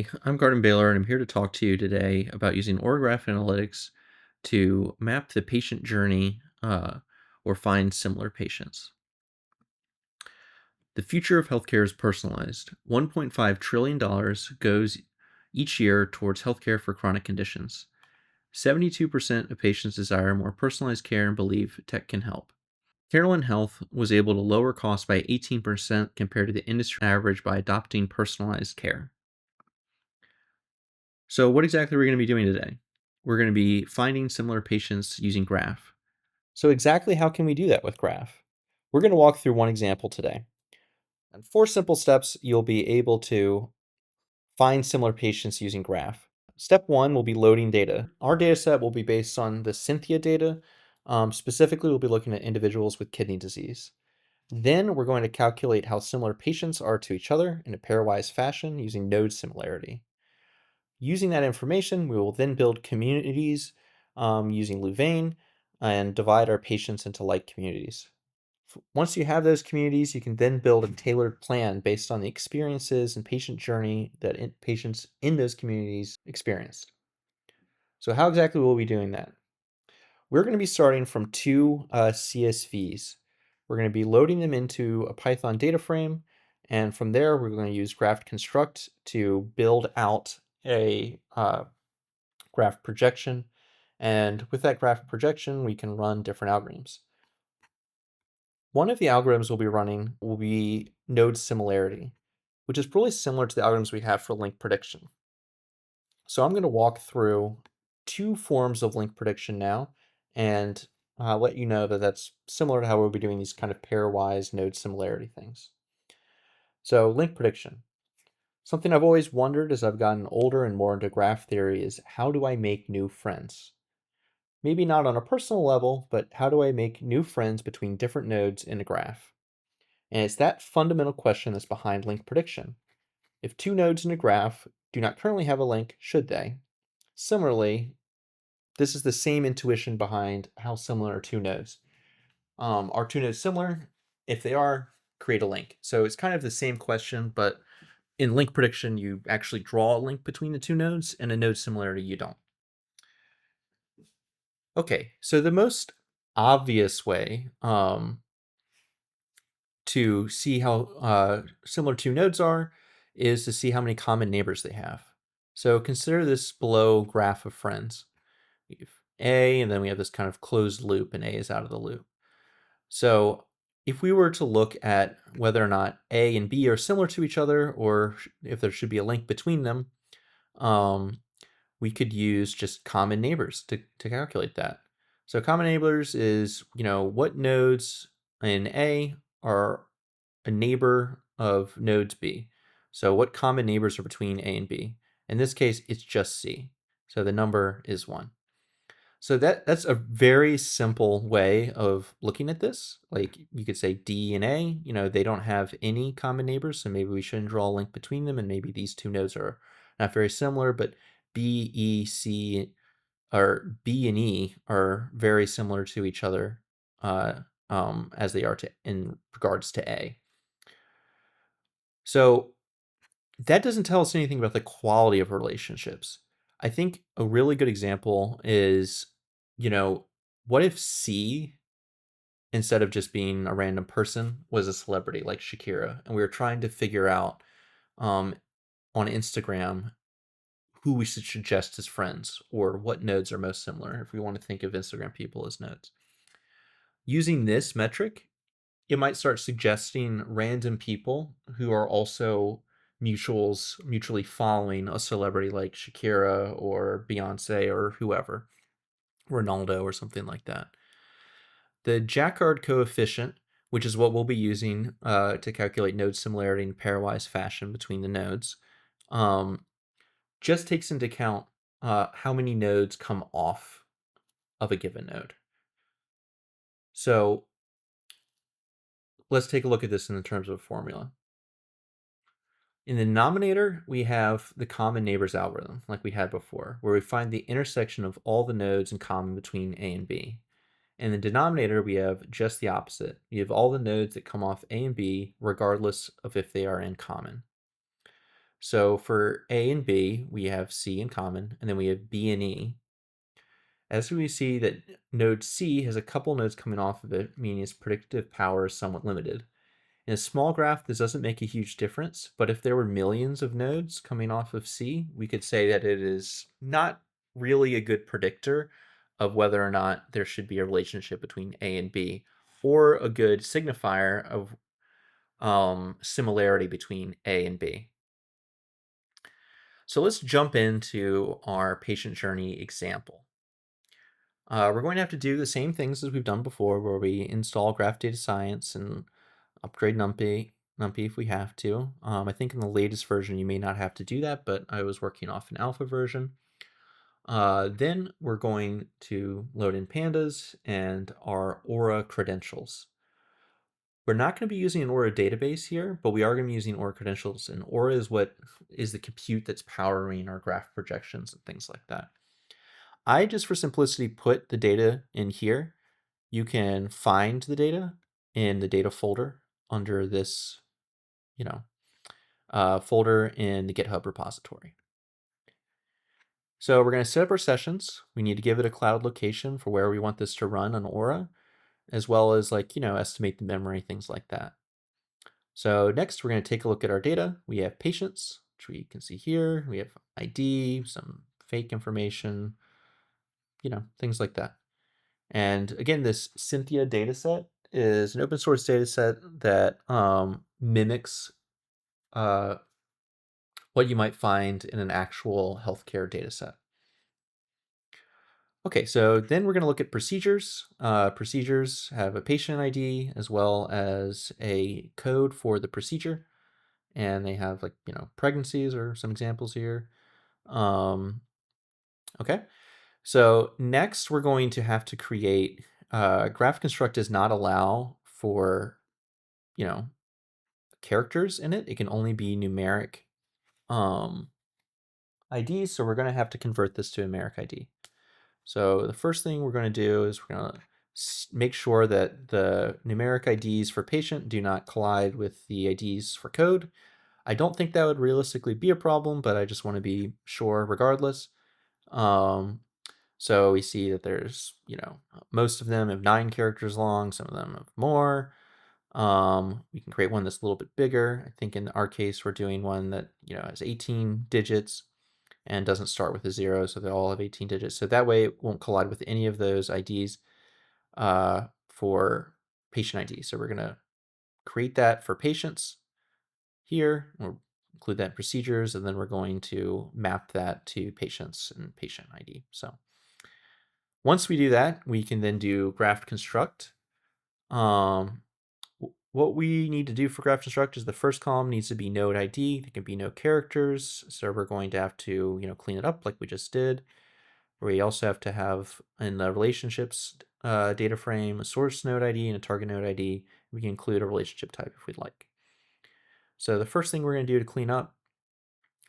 Hi, I'm Garden Baylor, and I'm here to talk to you today about using Aura Graph Analytics to map the patient journey or find similar patients. The future of healthcare is personalized. $1.5 trillion goes each year towards healthcare for chronic conditions. 72% of patients desire more personalized care and believe tech can help. Carolyn Health was able to lower costs by 18% compared to the industry average by adopting personalized care. So what exactly are we going to be doing today? We're going to be finding similar patients using Graph. So exactly how can we do that with Graph? We're going to walk through one example today. In 4 simple steps, you'll be able to find similar patients using Graph. Step 1 will be loading data. Our data set will be based on the Cynthia data. Specifically, we'll be looking at individuals with kidney disease. Then we're going to calculate how similar patients are to each other in a pairwise fashion using node similarity. Using that information, we will then build communities using Louvain and divide our patients into like communities. Once you have those communities, you can then build a tailored plan based on the experiences and patient journey that patients in those communities experienced. So how exactly will we be doing that? We're going to be starting from 2 CSVs. We're going to be loading them into a Python data frame, and from there we're going to use graph construct to build out a graph projection. And with that graph projection, we can run different algorithms. One of the algorithms we'll be running will be node similarity, which is really similar to the algorithms we have for link prediction. So I'm going to walk through 2 forms of link prediction now and let you know that that's similar to how we'll be doing these kind of pairwise node similarity things. So link prediction. Something I've always wondered as I've gotten older and more into graph theory is how do I make new friends? Maybe not on a personal level, but how do I make new friends between different nodes in a graph? And it's that fundamental question that's behind link prediction. If 2 nodes in a graph do not currently have a link, should they? Similarly, this is the same intuition behind how similar are 2 nodes. Are 2 nodes similar? If they are, create a link. So it's kind of the same question, but in link prediction, you actually draw a link between the 2 nodes, and in node similarity, you don't. Okay, so the most obvious way to see how similar 2 nodes are is to see how many common neighbors they have. So consider this below graph of friends. We have A, and then we have this kind of closed loop, and A is out of the loop. So if we were to look at whether or not A and B are similar to each other, or if there should be a link between them, we could use just common neighbors to calculate that. So common neighbors is, what nodes in A are a neighbor of nodes B. So what common neighbors are between A and B? In this case, it's just C. So the number is 1. So that's a very simple way of looking at this. Like you could say D and A, they don't have any common neighbors, so maybe we shouldn't draw a link between them, and maybe these 2 nodes are not very similar, but B, E, C, or B and E are very similar to each other as they are in regards to A. So that doesn't tell us anything about the quality of relationships. I think a really good example is, what if C, instead of just being a random person, was a celebrity like Shakira, and we were trying to figure out on Instagram who we should suggest as friends or what nodes are most similar if we want to think of Instagram people as nodes. Using this metric, it might start suggesting random people who are also mutually following a celebrity like Shakira or Beyonce or whoever, Ronaldo or something like that. The Jaccard coefficient, which is what we'll be using to calculate node similarity in pairwise fashion between the nodes, just takes into account how many nodes come off of a given node. So let's take a look at this in the terms of a formula. In the denominator, we have the common neighbors algorithm, like we had before, where we find the intersection of all the nodes in common between A and B. In the denominator, we have just the opposite. We have all the nodes that come off A and B, regardless of if they are in common. So for A and B, we have C in common, and then we have B and E. As we see that node C has a couple nodes coming off of it, meaning its predictive power is somewhat limited. In a small graph, this doesn't make a huge difference, but if there were millions of nodes coming off of C, we could say that it is not really a good predictor of whether or not there should be a relationship between A and B, or a good signifier of similarity between A and B. So let's jump into our patient journey example. We're going to have to do the same things as we've done before, where we install Graph Data Science and upgrade NumPy if we have to. I think in the latest version you may not have to do that, but I was working off an alpha version. Then we're going to load in pandas and our Aura credentials. We're not going to be using an Aura database here, but we are going to be using Aura credentials, and Aura is what is the compute that's powering our graph projections and things like that. I just, for simplicity, put the data in here. You can find the data in the data folder under this, folder in the GitHub repository. So we're going to set up our sessions. We need to give it a cloud location for where we want this to run on Aura, as well as estimate the memory, things like that. So next we're going to take a look at our data. We have patients, which we can see here. We have ID, some fake information, things like that. And again, this Cynthia dataset is an open source dataset that mimics what you might find in an actual healthcare dataset. Okay, so then we're going to look at procedures. Procedures have a patient ID as well as a code for the procedure. And they have pregnancies or some examples here. Okay, so next we're going to have to create, graph construct does not allow for, characters in it. It can only be numeric IDs, so we're going to have to convert this to a numeric ID. So the first thing we're going to do is we're going to make sure that the numeric IDs for patient do not collide with the IDs for code. I don't think that would realistically be a problem, but I just want to be sure regardless. So we see that there's, most of them have 9 characters long, some of them have more. We can create one that's a little bit bigger. I think in our case, we're doing one that, has 18 digits and doesn't start with a 0, so they all have 18 digits. So that way it won't collide with any of those IDs for patient ID. So we're going to create that for patients here. We'll include that in procedures, and then we're going to map that to patients and patient ID. So once we do that, we can then do graph construct. What we need to do for graph construct is the first column needs to be node ID. There can be no characters, so we're going to have to clean it up like we just did. We also have to have in the relationships data frame a source node ID and a target node ID. We can include a relationship type if we'd like. So the first thing we're going to do to clean up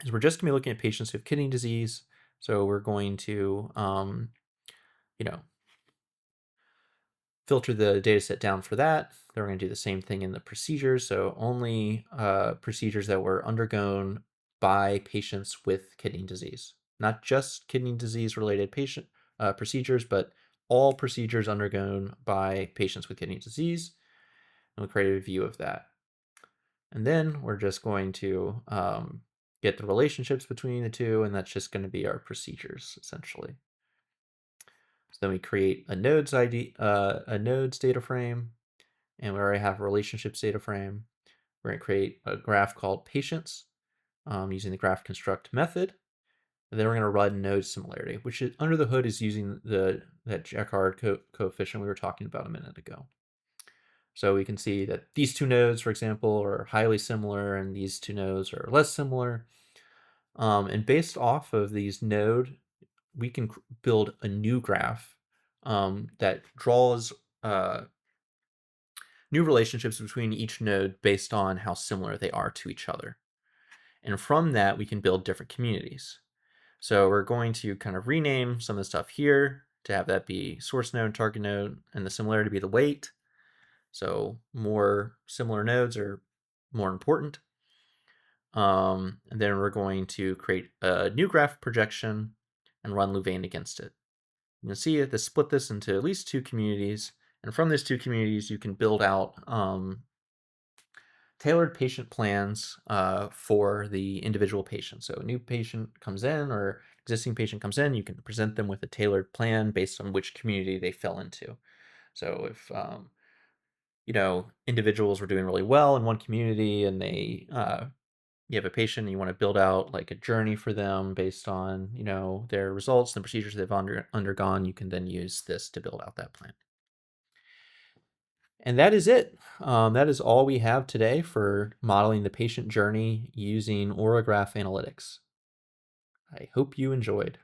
is we're just going to be looking at patients who have kidney disease. So we're going to filter the data set down for that. Then we're going to do the same thing in the procedures. So only procedures that were undergone by patients with kidney disease. Not just kidney disease related patient procedures, but all procedures undergone by patients with kidney disease. And we'll create a view of that. And then we're just going to get the relationships between the two, and that's just going to be our procedures essentially. So then we create a nodes ID, a nodes data frame, and we already have a relationships data frame. We're going to create a graph called patients using the graph construct method. And then we're going to run node similarity, which is, under the hood is using that Jaccard coefficient we were talking about a minute ago. So we can see that these two nodes, for example, are highly similar, and these two nodes are less similar. And based off of these node, we can build a new graph that draws new relationships between each node based on how similar they are to each other. And from that, we can build different communities. So we're going to kind of rename some of the stuff here to have that be source node, target node, and the similarity be the weight. So more similar nodes are more important. And then we're going to create a new graph projection and run Louvain against it. You can see it, split this into at least 2 communities. And from these 2 communities, you can build out tailored patient plans for the individual patient. So a new patient comes in or existing patient comes in, you can present them with a tailored plan based on which community they fell into. So if individuals were doing really well in one community and they you have a patient and you want to build out like a journey for them based on their results and the procedures they've undergone, you can then use this to build out that plan. And that is it. That is all we have today for modeling the patient journey using Aura Graph Analytics. I hope you enjoyed.